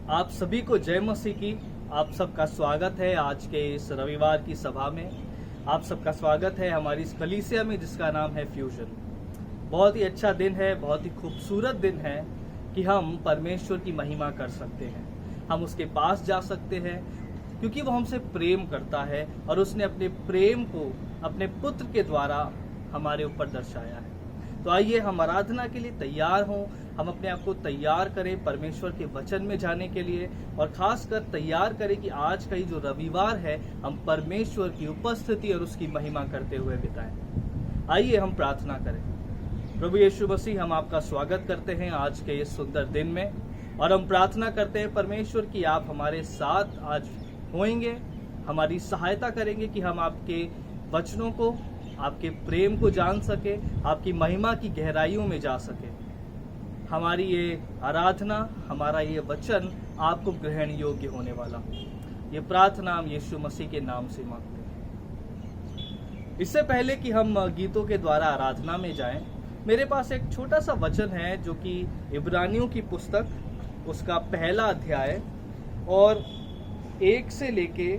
आप सभी को जय मसीह की। आप सबका स्वागत है आज के इस रविवार की सभा में। आप सबका स्वागत है हमारी इस कलीसिया में जिसका नाम है फ्यूजन। बहुत ही अच्छा दिन है, बहुत ही खूबसूरत दिन है कि हम परमेश्वर की महिमा कर सकते हैं। हम उसके पास जा सकते हैं क्योंकि वो हमसे प्रेम करता है और उसने अपने प्रेम को अपने पुत्र के द्वारा हमारे ऊपर दर्शाया है। तो आइए हम आराधना के लिए तैयार हों, हम अपने आप को तैयार करें परमेश्वर के वचन में जाने के लिए, और खासकर तैयार करें कि आज का ये जो रविवार है हम परमेश्वर की उपस्थिति और उसकी महिमा करते हुए बिताएं। आइए हम प्रार्थना करें। प्रभु यीशु मसीह, हम आपका स्वागत करते हैं आज के इस सुंदर दिन में, और हम प्रार्थना करते हैं परमेश्वर कि आप हमारे साथ आज होंगे, हमारी सहायता करेंगे कि हम आपके वचनों को, आपके प्रेम को जान सके, आपकी महिमा की गहराइयों में जा सके। हमारी ये आराधना, हमारा ये वचन आपको ग्रहण योग्य होने वाला हो। ये प्रार्थना हम यीशु मसीह के नाम से मांगते हैं। इससे पहले कि हम गीतों के द्वारा आराधना में जाएं, मेरे पास एक छोटा सा वचन है जो कि इब्रानियों की पुस्तक उसका पहला अध्याय और 1 से लेके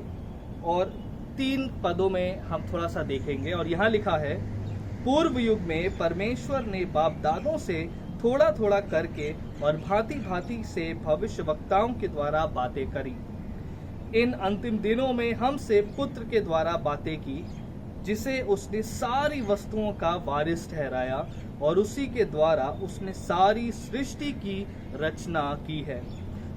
और 3 पदों में हम थोड़ा सा देखेंगे। और यहाँ लिखा है, पूर्व युग में परमेश्वर ने बाप दादों से थोड़ा थोड़ा करके और भांति भांति से भविष्यवक्ताओं के द्वारा बातें करी। इन अंतिम दिनों में हमसे पुत्र के द्वारा बातें की, जिसे उसने सारी वस्तुओं का वारिस ठहराया और उसी के द्वारा उसने सारी सृष्टि की रचना की है।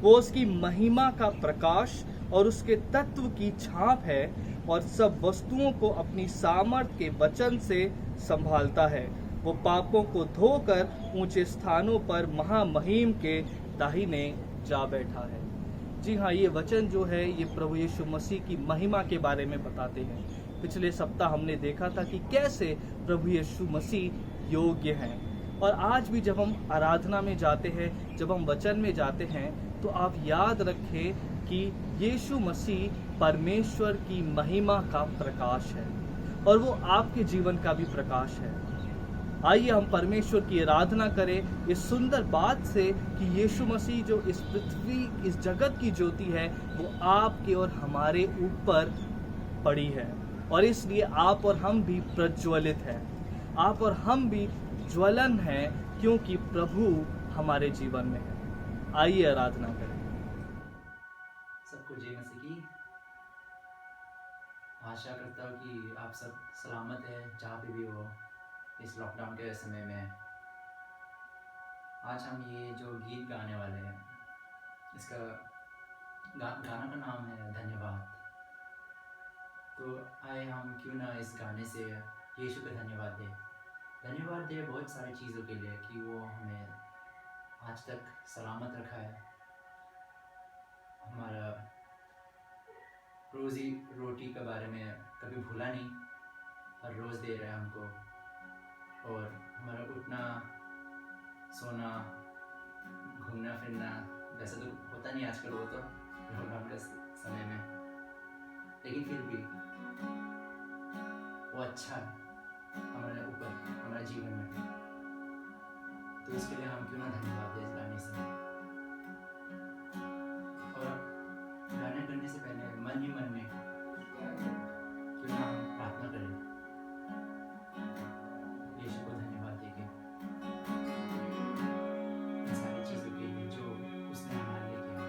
वो उसकी महिमा का प्रकाश और उसके तत्व की छाप है और सब वस्तुओं को अपनी सामर्थ के वचन से संभालता है। वो पापों को धोकर ऊंचे स्थानों पर महामहिम के दाहिने जा बैठा है। जी हाँ, ये वचन जो है ये प्रभु यीशु मसीह की महिमा के बारे में बताते हैं। पिछले सप्ताह हमने देखा था कि कैसे प्रभु यीशु मसीह योग्य हैं, और आज भी जब हम आराधना में जाते हैं, जब हम वचन में जाते हैं, तो आप याद रखें कि यीशु मसीह परमेश्वर की महिमा का प्रकाश है और वो आपके जीवन का भी प्रकाश है। आइए हम परमेश्वर की आराधना करें इस सुंदर बात से कि यीशु मसीह जो इस पृथ्वी, इस जगत की ज्योति है, वो आपके और हमारे ऊपर पड़ी है, और इसलिए आप और हम भी प्रज्वलित हैं, आप और हम भी ज्वलन हैं, क्योंकि प्रभु हमारे जीवन में है। आइए आराधना करें। सबको जय मसीह की। आशा करता हूँ कि आप सब सलामत है जहाँ पे भी हो इस लॉकडाउन के समय में। आज हम ये जो गीत गाने वाले हैं, इसका गाना का नाम है धन्यवाद। तो आए हम क्यों ना इस गाने से यीशु को धन्यवाद दें। धन्यवाद दें बहुत सारी चीज़ों के लिए कि वो हमें आज तक सलामत रखा है, हमारा रोज़ी रोटी के बारे में कभी भूला नहीं, हर रोज़ दे रहा है हमको, और हमारा उठना, सोना, घूमना फिरना वैसे तो होता नहीं आजकल, वो तो लॉकडाउन के समय में, लेकिन फिर भी वो अच्छा है हमारे ऊपर, हमारे जीवन में। तो इसके लिए हम क्यों ना धन्यवाद दें इस गाने से। और गाने करने से पहले मन ही मन में क्यों ना हम प्रार्थना करें यीशु को धन्यवाद देके इन सारी चीज़ों के लिए जो उसने हमारे लिए किया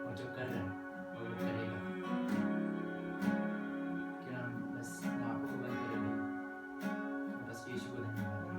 और जो कर रहा है और वो करेगा। क्या हम बस आंखों को बंद करें और बस यीशु को धन्यवाद दें।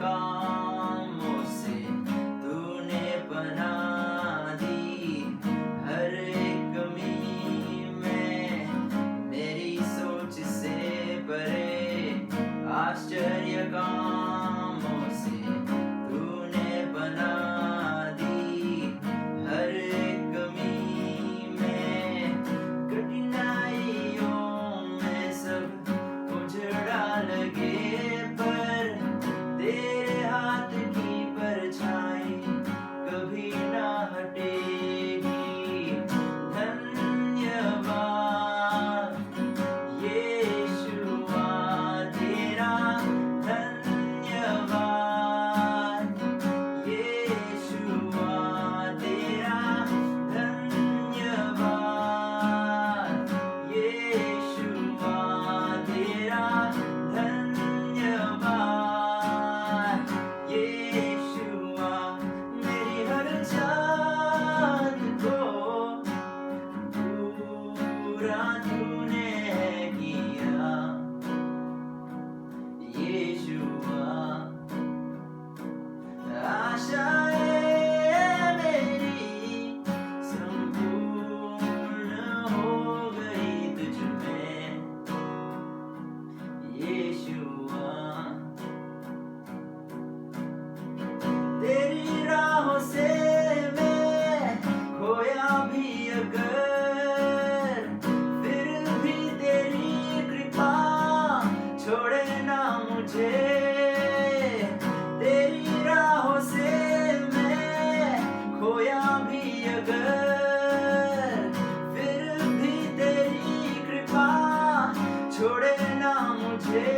कामों से तूने पनाह दी। हर एक कमी में मेरी सोच से परे, आश्चर्य कामों से तूने पनाह दी। हर एक कमी में, कठिनाइयों में सब उजड़ा लगे, पर तेरे हाथ की परछाई कभी ना हटेगी। धन्यवाद यीशुआ तेरा, धन्यवाद यीशुआ तेरा, धन्यवाद यीशुआ तेरा, धन्यवाद यीशुआ। मेरी हर चाहत को पूरा तूने किया यीशुआ। आशाएं मेरी संपूर्ण हो गई तुझ में यीशुआ। तेरी राहों से मैं खोया भी अगर, फिर भी तेरी कृपा छोड़े ना मुझे। तेरी राहों से मैं खोया भी अगर, फिर भी तेरी कृपा छोड़े ना मुझे।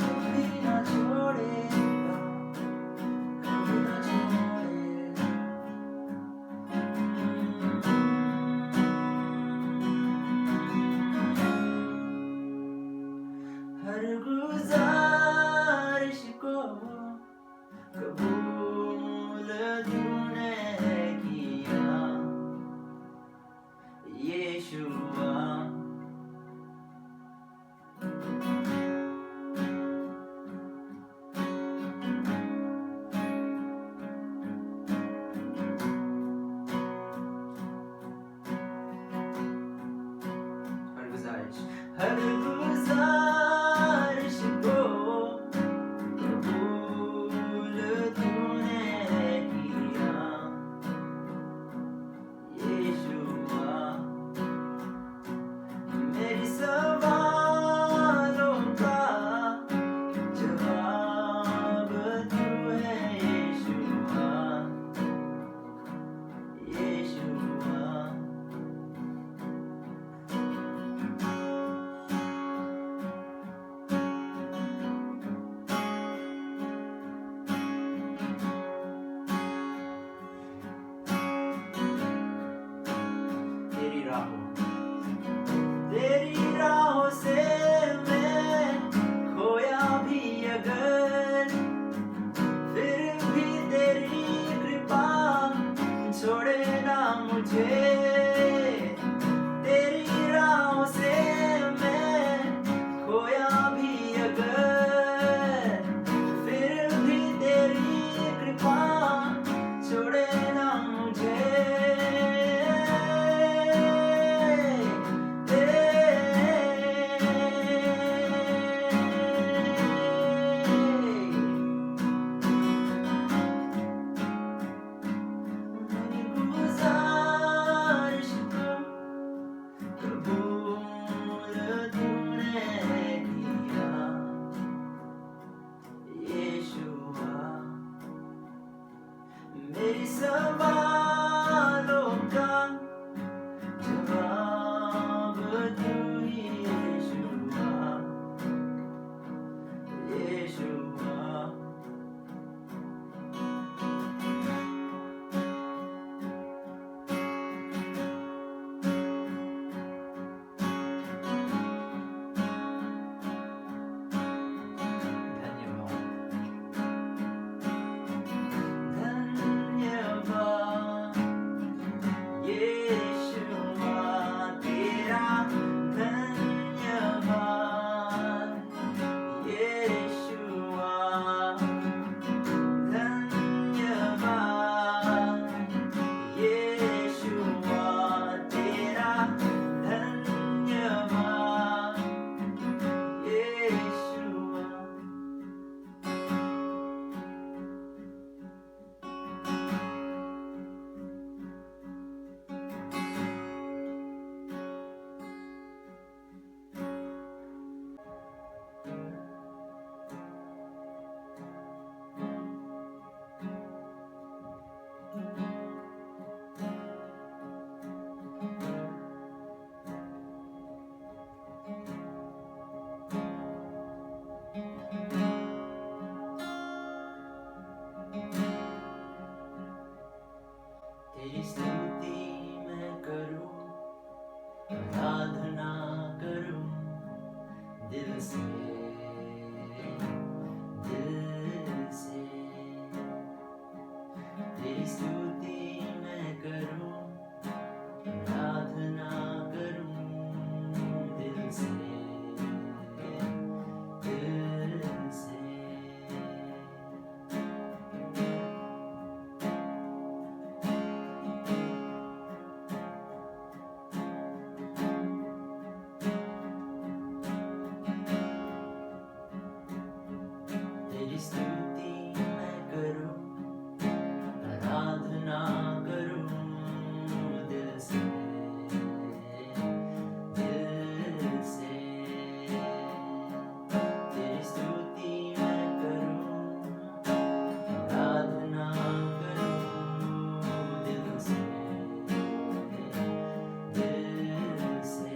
कभी ना छोड़ेगा, कभी ना छोड़ेगा। हर गुजारिश को कबूल तूने किया यीशुआ। हर गुजारिश को कबूल तूने किया यीशुआ। मेरी सवालों का जवाब तू है यीशुआ यीशुआ। तेरी राहों से मैं खोया भी अगर, फिर भी तेरी कृपा छोड़े ना मुझे। तेरी राहों से मैं खोया भी अगर, फिर भी तेरी कृपा छोड़े ना मुझे। गुजारिश को कबूल तूने किया यीशुआ। मेरी सवालों का जवाब तू ही यीशुआ यीशुआ। स्तुति मैं करूं, आराधना करूं दिल से, दिल से। तेरी स्तुति मैं करूं, आराधना करूं दिल से, दिल से। तेरी स्तुति मैं करूं, आराधना करूं दिल से, दिल से।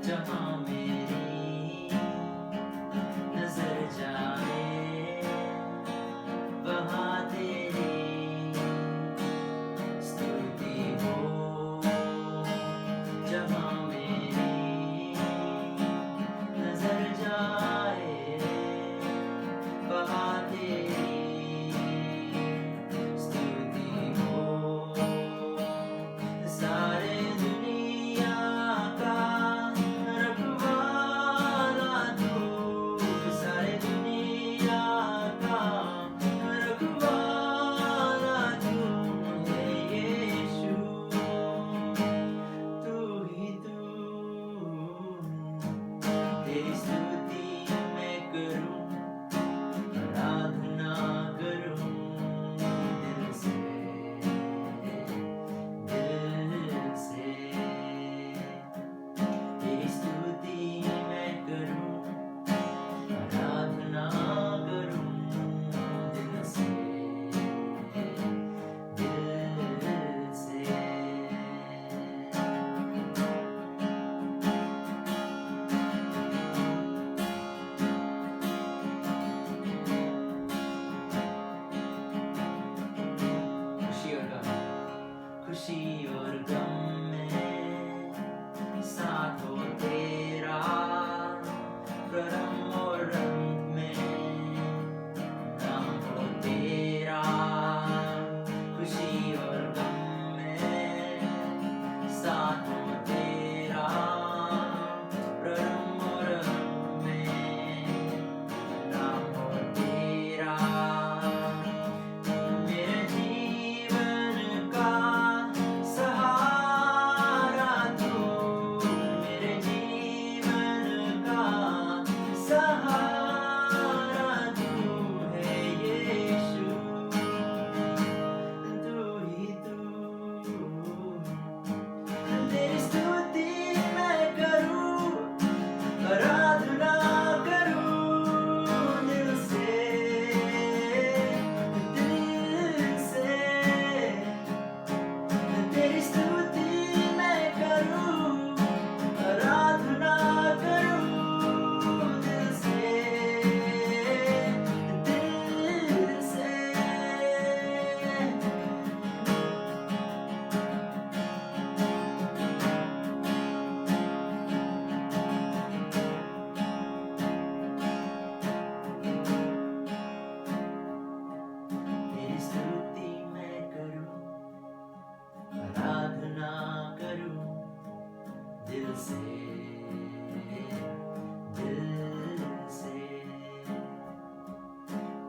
जहाँ मेरी नजर जाए, वहाँ तेरी स्तुति हो। जहाँ मेरी नजर जाए, वहाँ तेरी स्तुति हो। सारे दुनिया का रखवाला तू, सारे दुनिया का रखवाला तू है यीशु, तू ही तू। तेरी स्तुति मैं करूं, आराधना करूं दिल से, दिल से। तेरी स्तुति मैं करूं, आराधना करूं दिल से, दिल से। खुशी और गम में साथ हो तेरा, कर्म और रंग में नाम हो तेरा। खुशी और गम में साथ हो तेरा, कर्म और रंग में नाम हो तेरा। मेरे जीवन का सहारा तू, मेरे जीवन का सहारा तू है यीशु, तू ही तू। तेरी स्तुति मैं करूं, आराधना करूं दिल से, दिल से। तेरी स्तुति मैं करूं, आराधना करूं दिल से, दिल से। तेरी स्तुति मैं करूं, आराधना करूं दिल से, दिल से।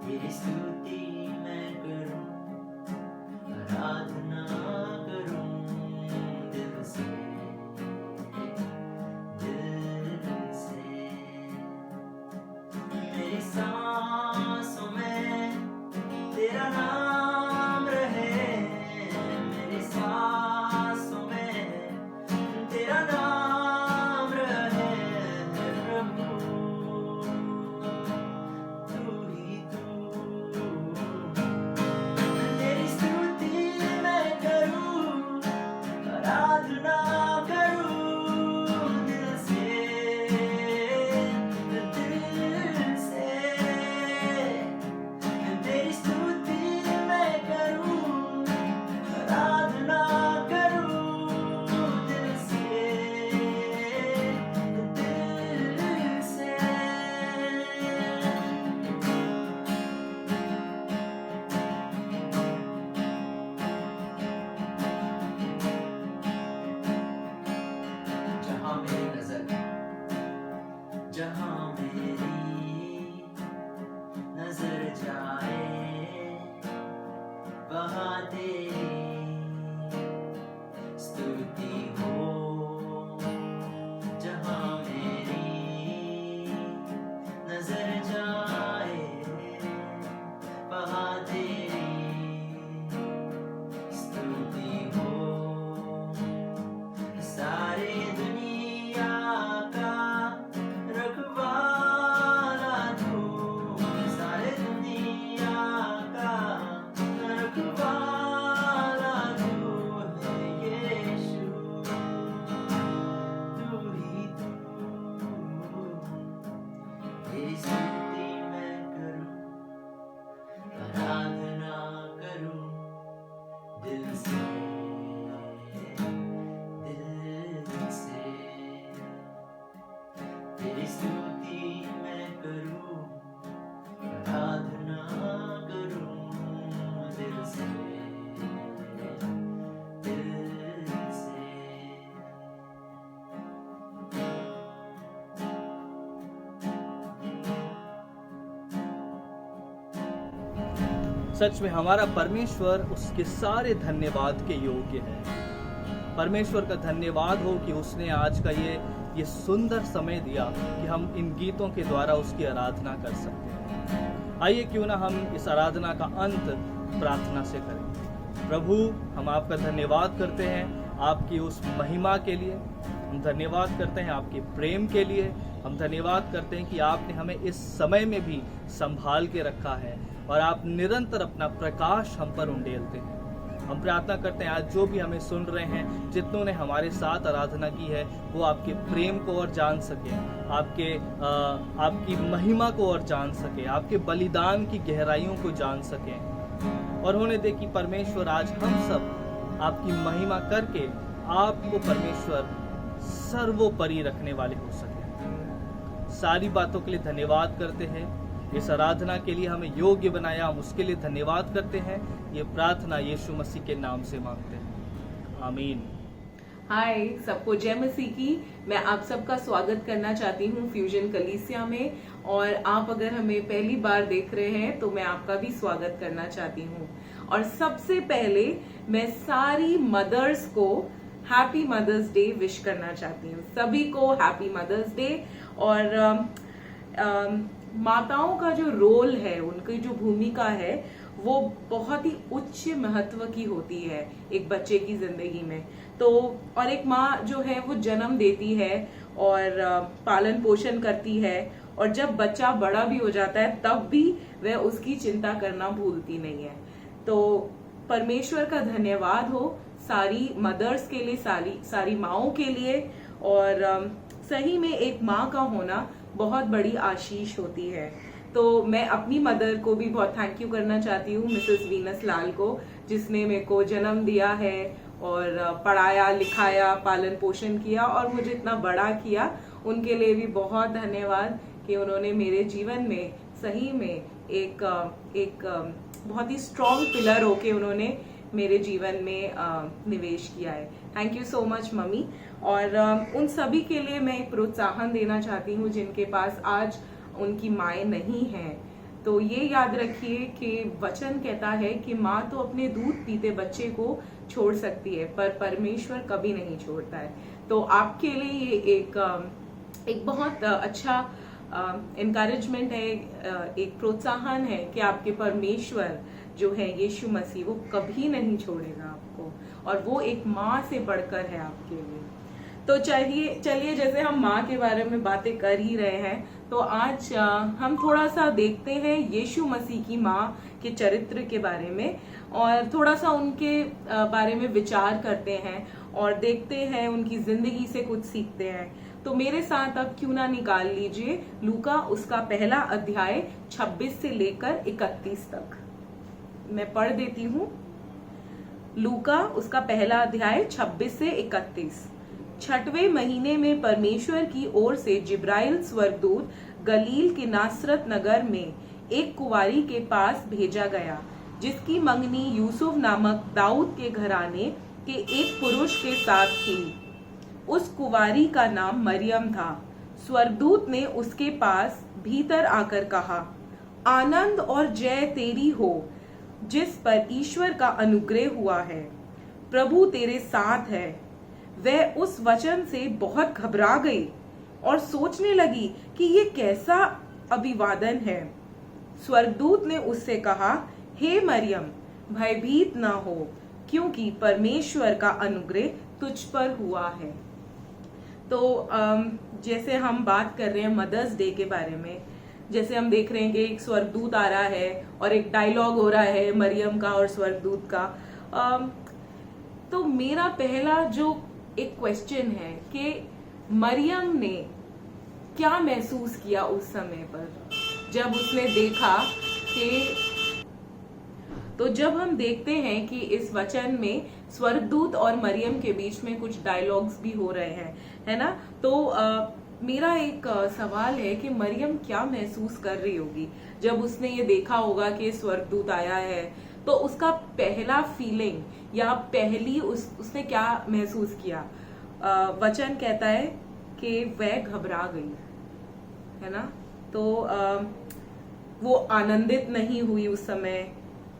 तेरी स्तुति मैं करूं, आराधना करूं दिल से, दिल से। मेरी सांसों में तेरा नाम रहे, मेरी सांसों में तेरा नाम रहे प्रभु, तू ही तू। सच में हमारा परमेश्वर उसके सारे धन्यवाद के योग्य है। परमेश्वर का धन्यवाद हो कि उसने आज का ये सुंदर समय दिया कि हम इन गीतों के द्वारा उसकी आराधना कर सकते हैं। आइए क्यों ना हम इस आराधना का अंत प्रार्थना से करें। प्रभु, हम आपका धन्यवाद करते हैं आपकी उस महिमा के लिए, हम धन्यवाद करते हैं आपके प्रेम के लिए, हम धन्यवाद करते हैं कि आपने हमें इस समय में भी संभाल के रखा है और आप निरंतर अपना प्रकाश हम पर उंडेलते हैं। हम प्रार्थना करते हैं आज जो भी हमें सुन रहे हैं, जितनों ने हमारे साथ आराधना की है, वो आपके प्रेम को और जान सके, आपकी महिमा को और जान सके, आपके बलिदान की गहराइयों को जान सके और होने दे कि परमेश्वर आज हम सब आपकी महिमा करके आपको परमेश्वर सर्वोपरि रखने वाले हो सके। सारी बातों के लिए धन्यवाद करते हैं। इस आराधना के लिए हमें योग्य बनाया, हम उसके लिए धन्यवाद करते हैं। ये प्रार्थना यीशु मसीह के नाम से मांगते हैं, आमीन। हाय सबको, जय मसीह की। मैं आप सबका स्वागत करना चाहती हूँ फ्यूजन कलीसिया में, और आप अगर हमें पहली बार देख रहे हैं तो मैं आपका भी स्वागत करना चाहती हूँ। और सबसे पहले मैं सारी मदर्स को हैप्पी मदर्स डे विश करना चाहती हूँ। सभी को हैप्पी मदर्स डे। और माताओं का जो रोल है, उनकी जो भूमिका है, वो बहुत ही उच्च महत्व की होती है एक बच्चे की जिंदगी में। तो और एक माँ जो है वो जन्म देती है और पालन पोषण करती है, और जब बच्चा बड़ा भी हो जाता है तब भी वह उसकी चिंता करना भूलती नहीं है। तो परमेश्वर का धन्यवाद हो सारी मदर्स के लिए, सारी माओं के लिए। और सही में एक माँ का होना बहुत बड़ी आशीष होती है। तो मैं अपनी मदर को भी बहुत थैंक यू करना चाहती हूँ, मिसेस वीनस लाल को, जिसने मेरे को जन्म दिया है और पढ़ाया लिखाया, पालन पोषण किया और मुझे इतना बड़ा किया। उनके लिए भी बहुत धन्यवाद कि उन्होंने मेरे जीवन में सही में एक बहुत ही स्ट्रॉन्ग पिलर होके उन्होंने मेरे जीवन में निवेश किया है। Thank you so much mummy. और उन सभी के लिए मैं एक प्रोत्साहन देना चाहती हूँ जिनके पास आज उनकी माएँ नहीं हैं। तो ये याद रखिए कि वचन कहता है कि माँ तो अपने दूध पीते बच्चे को छोड़ सकती है, पर परमेश्वर कभी नहीं छोड़ता है। तो आपके लिए ये एक बहुत अच्छा एनकरेजमेंट है, एक प्रोत्साहन है कि आपके परमेश्वर जो है यीशु मसीह, वो कभी नहीं छोड़ेगा आपको, और वो एक माँ से बढ़कर है आपके लिए। तो चलिए जैसे हम माँ के बारे में बातें कर ही रहे हैं, तो आज हम थोड़ा सा देखते हैं यीशु मसीह की माँ के चरित्र के बारे में, और थोड़ा सा उनके बारे में विचार करते हैं और देखते हैं, उनकी जिंदगी से कुछ सीखते हैं। तो मेरे साथ अब क्यों ना निकाल लीजिए लूका उसका पहला अध्याय 26 से लेकर 31 तक। मैं पढ़ देती हूँ। लूका उसका पहला अध्याय 26 से 31। 6वें महीने में परमेश्वर की ओर से जिब्राइल स्वर्गदूत गलील के नासरत नगर में एक कुंवारी के पास भेजा गया, जिसकी मंगनी यूसुफ नामक दाऊद के घराने के एक पुरुष के साथ थी। उस कुंवारी का नाम मरियम था। स्वर्गदूत ने उसके पास भीतर आकर कहा, आनंद और जय तेरी हो, जिस पर ईश्वर का अनुग्रह हुआ है, प्रभु तेरे साथ है। वह उस वचन से बहुत घबरा गई और सोचने लगी कि ये कैसा अभिवादन है। स्वर्गदूत ने उससे कहा, हे मरियम, भयभीत ना हो, क्योंकि परमेश्वर का अनुग्रह तुझ पर हुआ है। तो जैसे हम बात कर रहे हैं मदर्स डे के बारे में, जैसे हम देख रहे हैं कि एक स्वर्गदूत आ रहा है और एक डायलॉग हो रहा है मरियम का और स्वर्गदूत का। तो मेरा पहला जो एक क्वेश्चन है कि मरियम ने क्या महसूस किया उस समय पर जब उसने देखा कि, तो जब हम देखते हैं कि इस वचन में स्वर्गदूत और मरियम के बीच में कुछ डायलॉग्स भी हो रहे हैं, है ना। तो मेरा एक सवाल है कि मरियम क्या महसूस कर रही होगी जब उसने ये देखा होगा कि स्वर्गदूत आया है। तो उसका पहला फीलिंग या पहली उसने क्या महसूस किया। वचन कहता है कि वह घबरा गई, है ना। तो वो आनंदित नहीं हुई उस समय,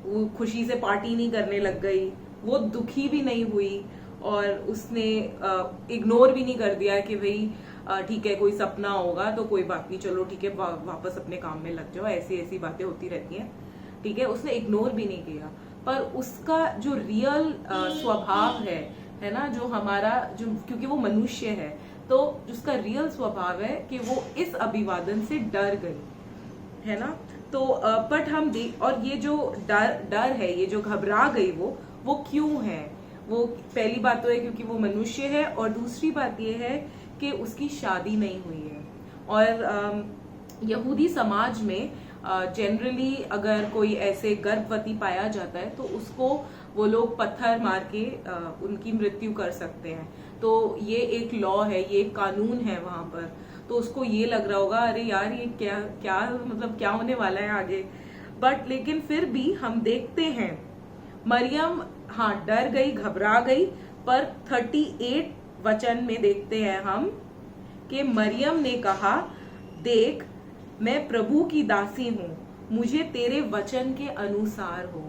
वो खुशी से पार्टी नहीं करने लग गई, वो दुखी भी नहीं हुई और उसने इग्नोर भी नहीं कर दिया कि भाई ठीक है कोई सपना होगा तो कोई बात नहीं, चलो ठीक है वापस अपने काम में लग जाओ, ऐसी ऐसी बातें होती रहती हैं, ठीक है। उसने इग्नोर भी नहीं किया, पर उसका जो रियल स्वभाव है ना, जो हमारा जो, क्योंकि वो मनुष्य है तो उसका रियल स्वभाव है कि वो इस अभिवादन से डर गई, है ना। तो बट हम देख, और ये जो डर है, ये जो घबरा गई वो क्यों है? वो पहली बात तो है क्योंकि वो मनुष्य है, और दूसरी बात ये है कि उसकी शादी नहीं हुई है। और यहूदी समाज में जनरली अगर कोई ऐसे गर्भवती पाया जाता है तो उसको वो लोग पत्थर मार के उनकी मृत्यु कर सकते हैं। तो ये एक लॉ है, ये एक कानून है वहां पर। तो उसको ये लग रहा होगा अरे यार ये क्या क्या मतलब क्या होने वाला है आगे। बट लेकिन फिर भी हम देखते हैं मरियम हाँ डर गई, घबरा गई, पर 38 वचन में देखते हैं हम कि मरियम ने कहा, देख मैं प्रभु की दासी हूं, मुझे तेरे वचन के अनुसार हो।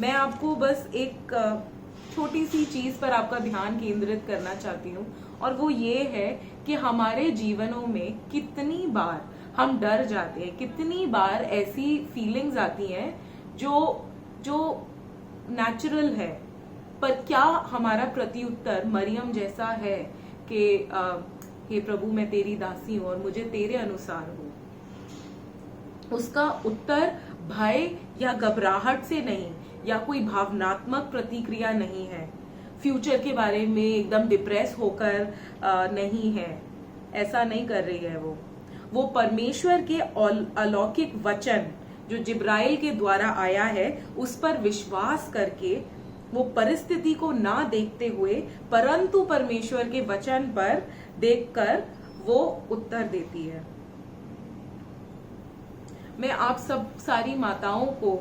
मैं आपको बस एक छोटी सी चीज पर आपका ध्यान केंद्रित करना चाहती हूँ, और वो ये है कि हमारे जीवनों में कितनी बार हम डर जाते हैं, कितनी बार ऐसी फीलिंग्स आती हैं जो नेचुरल है, पर क्या हमारा प्रत्युत्तर मरियम जैसा है कि हे प्रभु मैं तेरी दासी हूं और मुझे तेरे अनुसार हो? उसका उत्तर भय या घबराहट से नहीं, या कोई भावनात्मक प्रतिक्रिया नहीं है, फ्यूचर के बारे में एकदम डिप्रेस होकर नहीं है, ऐसा नहीं कर रही है वो परमेश्वर के अलौकिक वचन जो जिब्राइल के द्वारा आया है उस पर विश्वास करके, वो परिस्थिति को ना देखते हुए परंतु परमेश्वर के वचन पर देखकर वो उत्तर देती है। मैं आप सब सारी माताओं को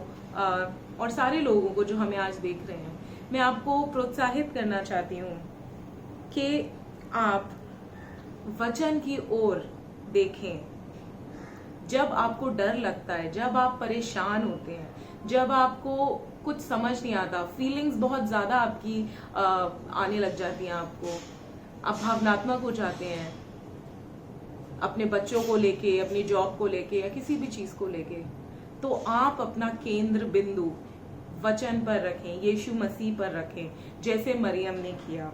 और सारे लोगों को जो हमें आज देख रहे हैं, मैं आपको प्रोत्साहित करना चाहती हूँ कि आप वचन की ओर देखें। जब आपको डर लगता है, जब आप परेशान होते हैं, जब आपको कुछ समझ नहीं आता, फीलिंग्स बहुत ज्यादा आपकी आने लग जाती हैं, आप भावनात्मक हो जाते हैं अपने बच्चों को लेके, अपनी जॉब को लेके या किसी भी चीज को लेके, तो आप अपना केंद्र बिंदु वचन पर रखें, यीशु मसीह पर रखें, जैसे मरियम ने किया।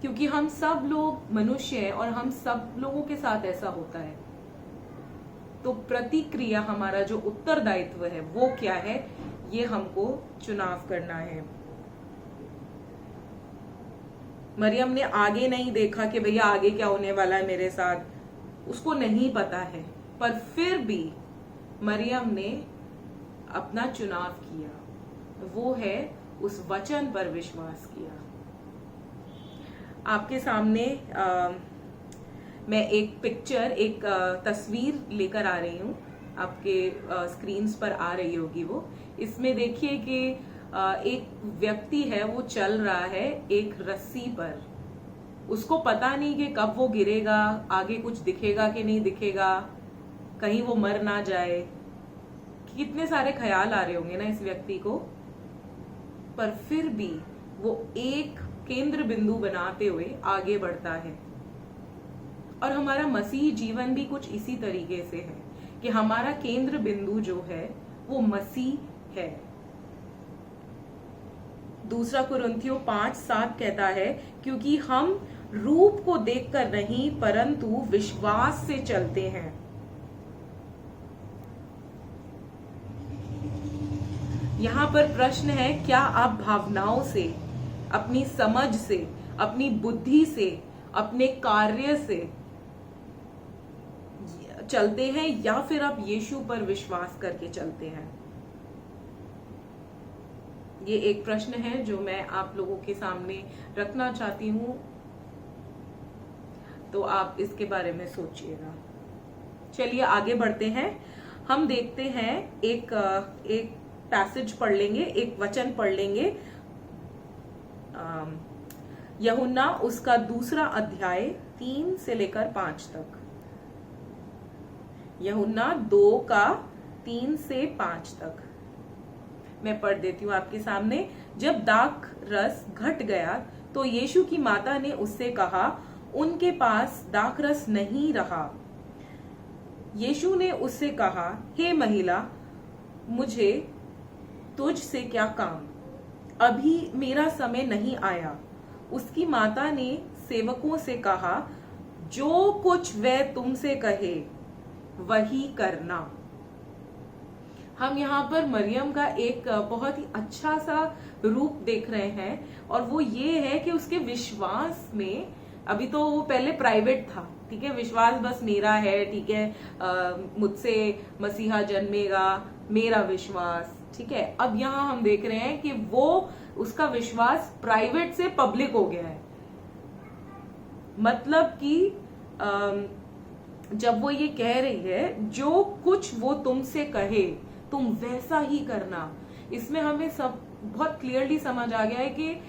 क्योंकि हम सब लोग मनुष्य हैं और हम सब लोगों के साथ ऐसा होता है। तो प्रतिक्रिया, हमारा जो उत्तरदायित्व है वो क्या है, ये हमको चुनाव करना है। मरियम ने आगे नहीं देखा कि भैया आगे क्या होने वाला है मेरे साथ, उसको नहीं पता है, पर फिर भी मरियम ने अपना चुनाव किया, वो है उस वचन पर विश्वास किया। आपके सामने मैं एक पिक्चर, एक तस्वीर लेकर आ रही हूँ, आपके स्क्रीन्स पर आ रही होगी वो। इसमें देखिए कि एक व्यक्ति है, वो चल रहा है एक रस्सी पर। उसको पता नहीं कि कब वो गिरेगा, आगे कुछ दिखेगा कि नहीं दिखेगा, कहीं वो मर ना जाए। कितने सारे ख्याल आ रहे होंगे ना इस व्यक्ति को, पर फिर भी वो एक केंद्र बिंदु बनाते हुए आगे बढ़ता है। और हमारा मसीह जीवन भी कुछ इसी तरीके से है कि हमारा केंद्र बिंदु जो है वो मसीह है। दूसरा कुरिन्थियों 5:7 कहता है, क्योंकि हम रूप को देखकर नहीं परंतु विश्वास से चलते हैं। यहां पर प्रश्न है, क्या आप भावनाओं से, अपनी समझ से, अपनी बुद्धि से, अपने कार्य से चलते हैं, या फिर आप यीशु पर विश्वास करके चलते हैं? ये एक प्रश्न है जो मैं आप लोगों के सामने रखना चाहती हूं, तो आप इसके बारे में सोचिएगा। चलिए आगे बढ़ते हैं। हम देखते हैं एक पैसेज पढ़ लेंगे, एक वचन पढ़ लेंगे, यूहन्ना उसका 2 अध्याय 3 से लेकर 5 तक। यूहन्ना 2 का 3 से 5 तक। मैं पढ़ देती हूँ आपके सामने। जब दाख रस घट गया तो यीशु की माता ने उससे कहा, उनके पास दाख रस नहीं रहा। यीशु ने उससे कहा, हे महिला, मुझे तुझसे क्या काम, अभी मेरा समय नहीं आया। उसकी माता ने सेवकों से कहा, जो कुछ वह तुमसे कहे वही करना। हम यहाँ पर मरियम का एक बहुत ही अच्छा सा रूप देख रहे हैं, और वो ये है कि उसके विश्वास में, अभी तो वो पहले प्राइवेट था, ठीक है, विश्वास बस मेरा है, ठीक है, मुझसे मसीहा जन्मेगा, मेरा विश्वास, ठीक है। अब यहाँ हम देख रहे हैं कि वो उसका विश्वास प्राइवेट से पब्लिक हो गया है। मतलब कि जब वो ये कह रही है, जो कुछ वो तुमसे कहे तुम वैसा ही करना, इसमें हमें सब बहुत क्लियरली समझ आ गया है कि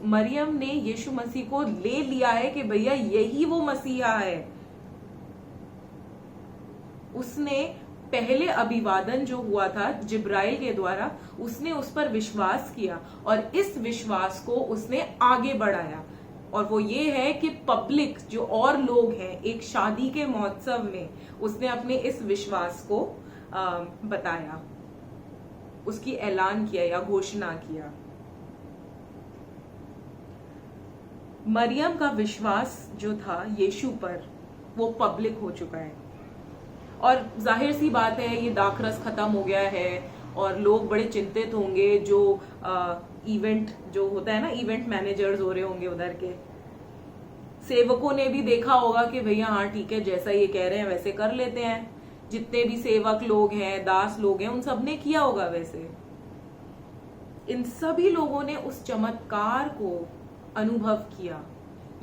मरियम ने यीशु मसीह को ले लिया है कि भैया यही वो मसीहा है। उसने पहले अभिवादन जो हुआ था जिब्राइल के द्वारा, उसने उस पर विश्वास किया और इस विश्वास को उसने आगे बढ़ाया, और वो ये है कि पब्लिक जो और लोग हैं, एक शादी के महोत्सव में उसने अपने इस विश्वास को बताया, उसकी ऐलान किया या घोषणा किया। मरियम का विश्वास जो था यीशु पर, वो पब्लिक हो चुका है, और जाहिर सी बात है ये दाखरस खत्म हो गया है और लोग बड़े चिंतित होंगे, जो इवेंट जो होता है ना, इवेंट मैनेजर्स हो रहे होंगे उधर के, सेवकों ने भी देखा होगा कि भैया हाँ ठीक है, जैसा ये कह रहे हैं वैसे कर लेते हैं। जितने भी सेवक लोग हैं, दास लोग हैं, उन सब ने किया होगा वैसे। इन सभी लोगों ने उस चमत्कार को अनुभव किया।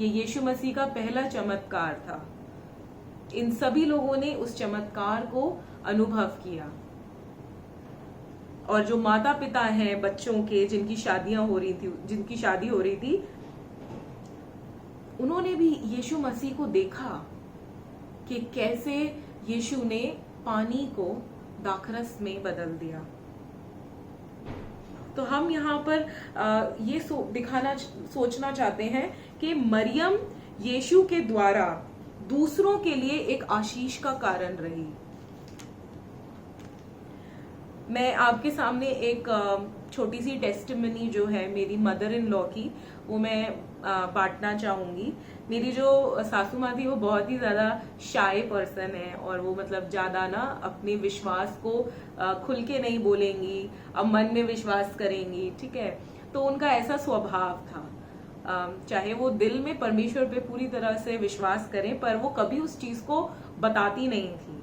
ये यीशु मसीह का पहला चमत्कार था। इन सभी लोगों ने उस चमत्कार को अनुभव किया, और जो माता पिता हैं बच्चों के, जिनकी शादियां हो रही थी, जिनकी शादी हो रही थी, उन्होंने भी यीशु मसीह को देखा कि कैसे यीशु ने पानी को दाखरस में बदल दिया। तो हम यहाँ पर ये सोचना चाहते हैं कि मरियम यीशु के द्वारा दूसरों के लिए एक आशीष का कारण रही। मैं आपके सामने एक छोटी सी टेस्टिमनी जो है मेरी मदर इन लॉ की, वो मैं बांटना चाहूंगी। मेरी जो सासू माँ थी वो बहुत ही ज्यादा शाय पर्सन है, और वो मतलब ज्यादा ना अपने विश्वास को खुल के नहीं बोलेंगी, अब मन में विश्वास करेंगी, ठीक है। तो उनका ऐसा स्वभाव था, चाहे वो दिल में परमेश्वर पे पूरी तरह से विश्वास करें, पर वो कभी उस चीज को बताती नहीं थी।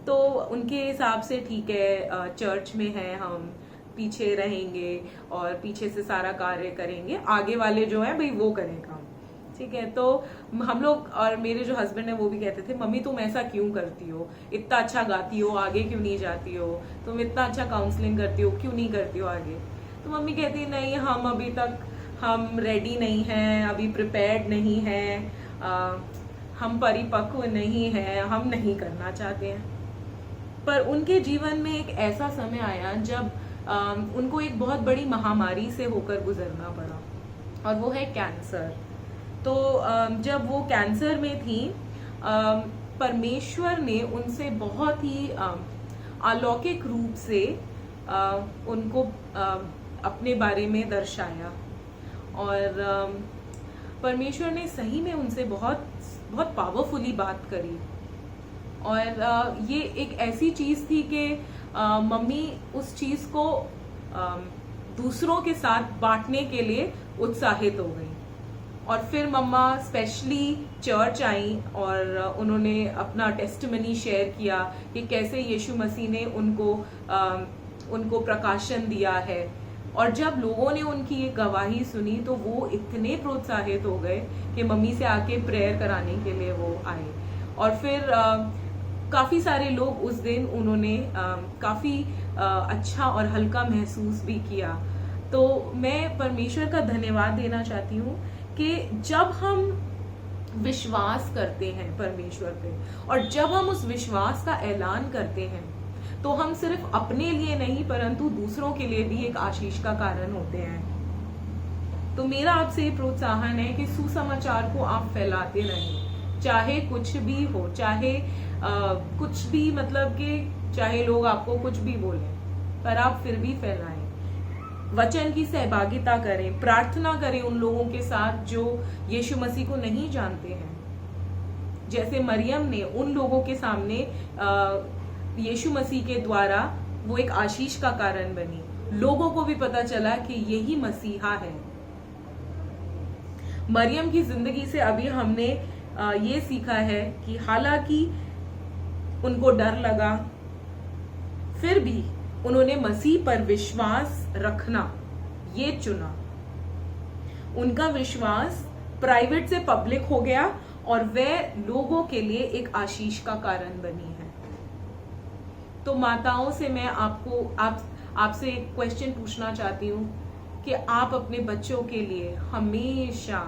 तो उनके हिसाब से ठीक है, चर्च में है, हम पीछे रहेंगे और पीछे से सारा कार्य करेंगे, आगे वाले जो है भाई वो करेगा, ठीक है। तो हम लोग, और मेरे जो हस्बैंड है वो भी कहते थे, मम्मी तुम ऐसा क्यों करती हो, इतना अच्छा गाती हो, आगे क्यों नहीं जाती हो, तुम इतना अच्छा काउंसलिंग करती हो, क्यों नहीं करती हो आगे। तो मम्मी कहती नहीं, हम अभी तक हम रेडी नहीं हैं, अभी प्रिपेयर्ड नहीं हैं, हम परिपक्व नहीं हैं, हम नहीं करना चाहते हैं। पर उनके जीवन में एक ऐसा समय आया जब उनको एक बहुत बड़ी महामारी से होकर गुजरना पड़ा, और वो है कैंसर। तो जब वो कैंसर में थी, परमेश्वर ने उनसे बहुत ही अलौकिक रूप से उनको अपने बारे में दर्शाया, और परमेश्वर ने सही में उनसे बहुत बहुत पावरफुली बात करी। और ये एक ऐसी चीज थी कि मम्मी उस चीज को दूसरों के साथ बांटने के लिए उत्साहित हो गई, और फिर मम्मा स्पेशली चर्च आई और उन्होंने अपना टेस्टिमनी शेयर किया कि कैसे यीशु मसीह ने उनको प्रकाशन दिया है। और जब लोगों ने उनकी ये गवाही सुनी तो वो इतने प्रोत्साहित हो गए कि मम्मी से आके प्रेयर कराने के लिए वो आए। और फिर काफी सारे लोग उस दिन, उन्होंने काफी अच्छा और हल्का महसूस भी किया। तो मैं परमेश्वर का धन्यवाद देना चाहती हूँ कि जब हम विश्वास करते हैं परमेश्वर पे, और जब हम उस विश्वास का ऐलान करते हैं, तो हम सिर्फ अपने लिए नहीं परंतु दूसरों के लिए भी एक आशीष का कारण होते हैं। तो मेरा आपसे ये प्रोत्साहन है कि सुसमाचार को आप फैलाते रहें, चाहे कुछ भी हो, चाहे कुछ भी, मतलब कि चाहे लोग आपको कुछ भी बोलें, पर आप फिर भी फैलाएं। वचन की सहभागिता करें, प्रार्थना करें उन लोगों के साथ जो यीशु मसीह को नहीं जानते हैं। जैसे मरियम ने उन लोगों के सामने यीशु मसीह के द्वारा वो एक आशीष का कारण बनी, लोगों को भी पता चला कि यही मसीहा है। मरियम की जिंदगी से अभी हमने ये सीखा है कि हालांकि उनको डर लगा, फिर भी उन्होंने मसीह पर विश्वास रखना ये चुना। उनका विश्वास प्राइवेट से पब्लिक हो गया और वह लोगों के लिए एक आशीष का कारण बनी है। तो माताओं से मैं आपसे एक क्वेश्चन पूछना चाहती हूँ कि आप अपने बच्चों के लिए हमेशा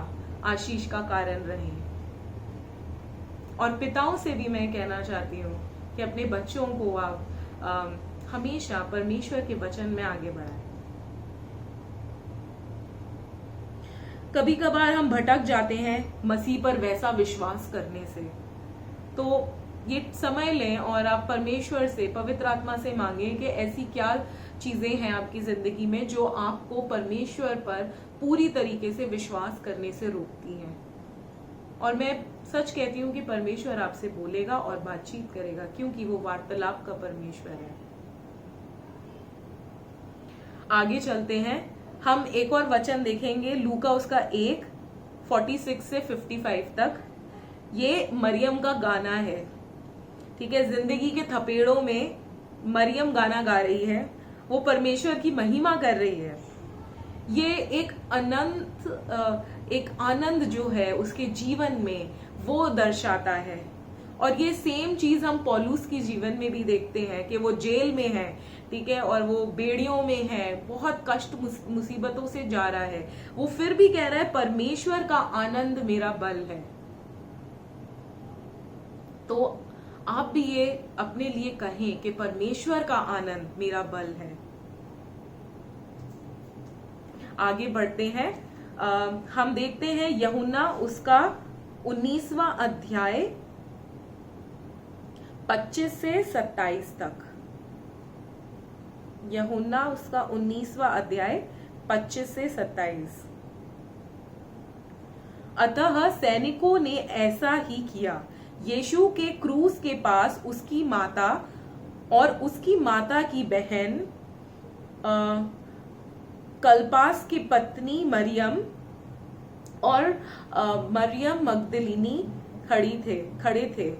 आशीष का कारण रहें। और पिताओं से भी मैं कहना चाहती हूँ कि अपने बच्चों को आप हमेशा परमेश्वर के वचन में आगे बढ़ाएं। कभी कभार हम भटक जाते हैं मसीह पर वैसा विश्वास करने से, तो ये समय लें और आप परमेश्वर से, पवित्र आत्मा से मांगें कि ऐसी क्या चीजें हैं आपकी जिंदगी में जो आपको परमेश्वर पर पूरी तरीके से विश्वास करने से रोकती हैं। और मैं सच कहती हूँ कि परमेश्वर आपसे बोलेगा और बातचीत करेगा, क्योंकि वो वार्तालाप का परमेश्वर है। आगे चलते हैं, हम एक और वचन देखेंगे, लूका उसका 1:46 से 55 तक। ये मरियम का गाना है, ठीक है। जिंदगी के थपेड़ों में मरियम गाना गा रही है, वो परमेश्वर की महिमा कर रही है। ये एक आनंद जो है उसके जीवन में वो दर्शाता है। और ये सेम चीज हम पौलुस की जीवन में भी देखते हैं कि वो जेल में है, ठीक है, और वो बेड़ियों में है, बहुत कष्ट मुसीबतों से जा रहा है, वो फिर भी कह रहा है परमेश्वर का आनंद मेरा बल है। तो आप भी ये अपने लिए कहें कि परमेश्वर का आनंद मेरा बल है। आगे बढ़ते हैं, हम देखते हैं यूहन्ना उसका 19वां अध्याय 25 से 27 तक। यूहन्ना उसका 19वां अध्याय 25 से 27। अतः सैनिकों ने ऐसा ही किया। यीशु के क्रूस के पास उसकी माता और उसकी माता की बहन कल्पास की पत्नी मरियम और मरियम मगदलिनी खड़े थे।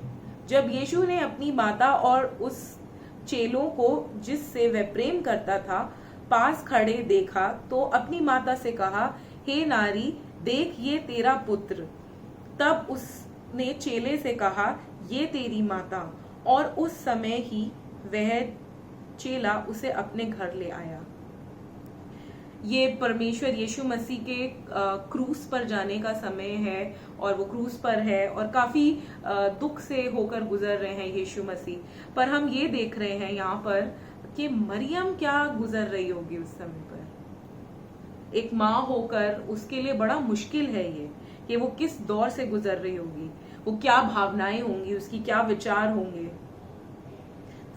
जब यीशु ने अपनी माता और उस चेलों को जिससे वह प्रेम करता था पास खड़े देखा तो अपनी माता से कहा, हे नारी, देख ये तेरा पुत्र। तब उसने चेले से कहा, ये तेरी माता। और उस समय ही वह चेला उसे अपने घर ले आया। ये परमेश्वर यीशु मसीह के क्रूस पर जाने का समय है और वो क्रूस पर है और काफी दुख से होकर गुजर रहे हैं यीशु मसीह। पर हम ये देख रहे हैं यहाँ पर कि मरियम क्या गुजर रही होगी उस समय पर। एक माँ होकर उसके लिए बड़ा मुश्किल है ये कि वो किस दौर से गुजर रही होगी, वो क्या भावनाएं होंगी, उसकी क्या विचार होंगे।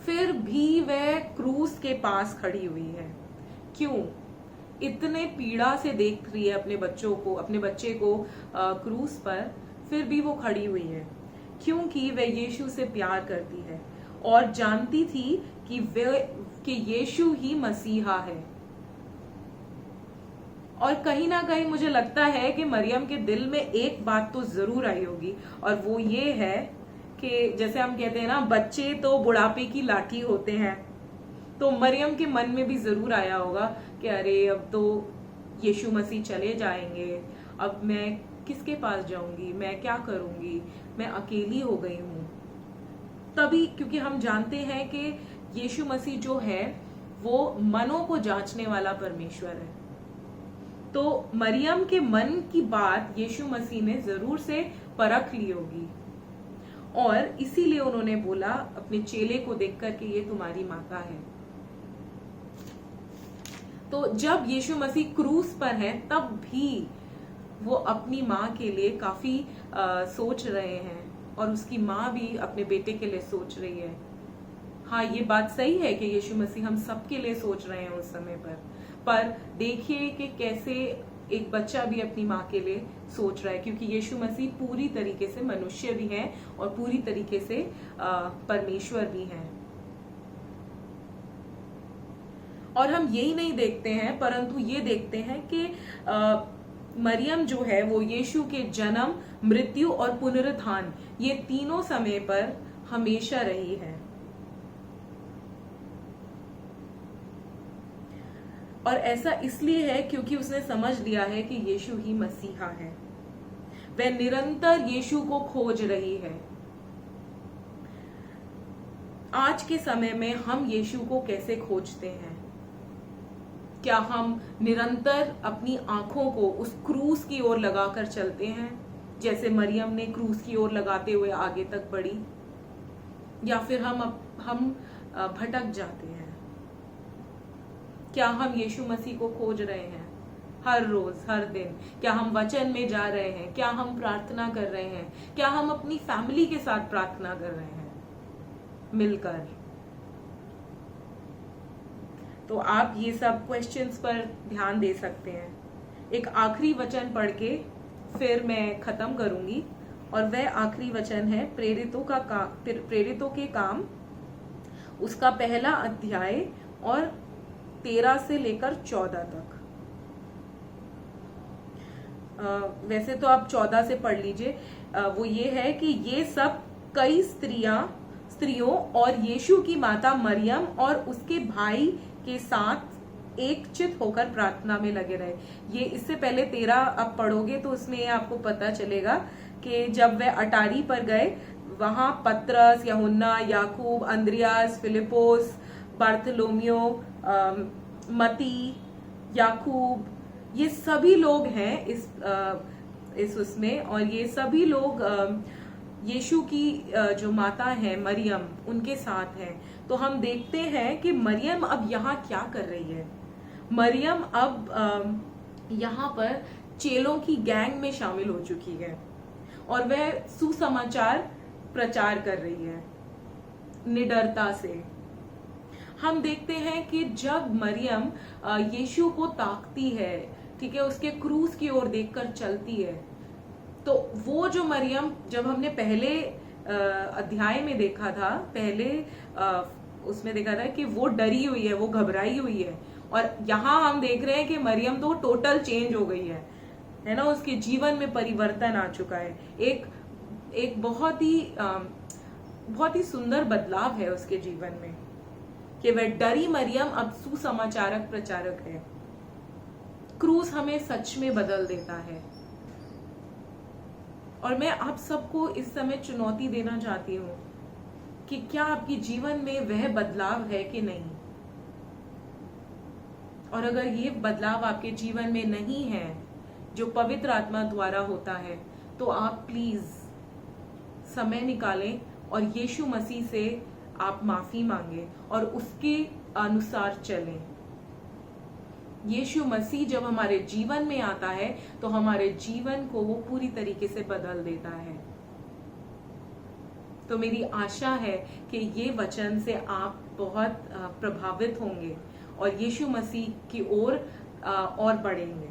फिर भी वह क्रूस के पास खड़ी हुई है। क्यों? इतने पीड़ा से देख रही है अपने बच्चे को क्रूस पर, फिर भी वो खड़ी हुई है क्योंकि वह यीशु से प्यार करती है और जानती थी कि यीशु ही मसीहा है। और कहीं ना कहीं मुझे लगता है कि मरियम के दिल में एक बात तो जरूर आई होगी, और वो ये है कि जैसे हम कहते हैं ना, बच्चे तो बुढ़ापे की लाठी होते हैं। तो मरियम के मन में भी जरूर आया होगा कि अरे अब तो यीशु मसीह चले जाएंगे, अब मैं किसके पास जाऊंगी, मैं क्या करूंगी, मैं अकेली हो गई हूं। तभी, क्योंकि हम जानते हैं कि यीशु मसीह जो है वो मनों को जांचने वाला परमेश्वर है। तो मरियम के मन की बात यीशु मसीह ने जरूर से परख ली होगी और इसीलिए उन्होंने बोला अपने चेले को देखकर कि ये तुम्हारी माता है। तो जब यीशु मसीह क्रूस पर है तब भी वो अपनी माँ के लिए काफी सोच रहे हैं, और उसकी माँ भी अपने बेटे के लिए सोच रही है। हाँ, ये बात सही है कि यीशु मसीह हम सबके लिए सोच रहे हैं उस समय पर देखिए कि कैसे एक बच्चा भी अपनी माँ के लिए सोच रहा है, क्योंकि यीशु मसीह पूरी तरीके से मनुष्य भी हैं और पूरी तरीके से परमेश्वर भी हैं। और हम यही नहीं देखते हैं, परंतु ये देखते हैं कि मरियम जो है वो यीशु के जन्म, मृत्यु और पुनरुत्थान, ये तीनों समय पर हमेशा रही है। और ऐसा इसलिए है क्योंकि उसने समझ लिया है कि यीशु ही मसीहा है। वह निरंतर यीशु को खोज रही है। आज के समय में हम यीशु को कैसे खोजते हैं? क्या हम निरंतर अपनी आंखों को उस क्रूस की ओर लगाकर चलते हैं, जैसे मरियम ने क्रूस की ओर लगाते हुए आगे तक बढ़ी, या फिर हम भटक जाते हैं? क्या हम यीशु मसीह को खोज रहे हैं हर रोज, हर दिन? क्या हम वचन में जा रहे हैं? क्या हम प्रार्थना कर रहे हैं? क्या हम अपनी फैमिली के साथ प्रार्थना कर रहे हैं मिलकर? तो आप ये सब क्वेश्चंस पर ध्यान दे सकते हैं। एक आखिरी वचन पढ़ के फिर मैं खत्म करूंगी, और वह आखिरी वचन है प्रेरितों के काम, उसका पहला अध्याय और 13 से लेकर 14 तक। वैसे तो आप 14 से पढ़ लीजिए। वो ये है कि ये सब कई स्त्रियों और यीशु की माता मरियम और उसके भाई के साथ एकचित होकर प्रार्थना में लगे रहे। ये इससे पहले 13 आप पढ़ोगे तो उसमें आपको पता चलेगा कि जब वे अटारी पर गए, वहां पतरस, यूहन्ना, याकूब, अंद्रियास, फिलिपोस, बार्थोलोमियो, मती, याकूब, ये सभी लोग हैं इस उसमें, और ये सभी लोग यीशु की जो माता है मरियम, उनके साथ हैं। तो हम देखते हैं कि मरियम अब यहाँ क्या कर रही है। मरियम अब यहाँ पर चेलों की गैंग में शामिल हो चुकी है, और वह सुसमाचार प्रचार कर रही है निडरता से। हम देखते हैं कि जब मरियम यीशु को ताकती है, ठीक है, उसके क्रूस की ओर देखकर चलती है, तो वो जो मरियम जब हमने पहले अध्याय में देखा था, उसमें देखा था कि वो डरी हुई है, वो घबराई हुई है, और यहाँ हम देख रहे हैं कि मरियम तो टोटल चेंज हो गई है ना, उसके जीवन में परिवर्तन आ चुका है। एक बहुत ही सुंदर बदलाव है उसके जीवन में, कि वह डरी मरियम अब सुसमाचारक प्रचारक है। क्रूस हमें सच में बदल देता है, और मैं आप सबको इस समय चुनौती देना चाहती हूँ कि क्या आपके जीवन में वह बदलाव है कि नहीं। और अगर ये बदलाव आपके जीवन में नहीं है जो पवित्र आत्मा द्वारा होता है, तो आप प्लीज समय निकालें और यीशु मसीह से आप माफी मांगे और उसके अनुसार चलें। यीशु मसीह जब हमारे जीवन में आता है तो हमारे जीवन को वो पूरी तरीके से बदल देता है। तो मेरी आशा है कि ये वचन से आप बहुत प्रभावित होंगे और यीशु मसीह की ओर और बढ़ेंगे।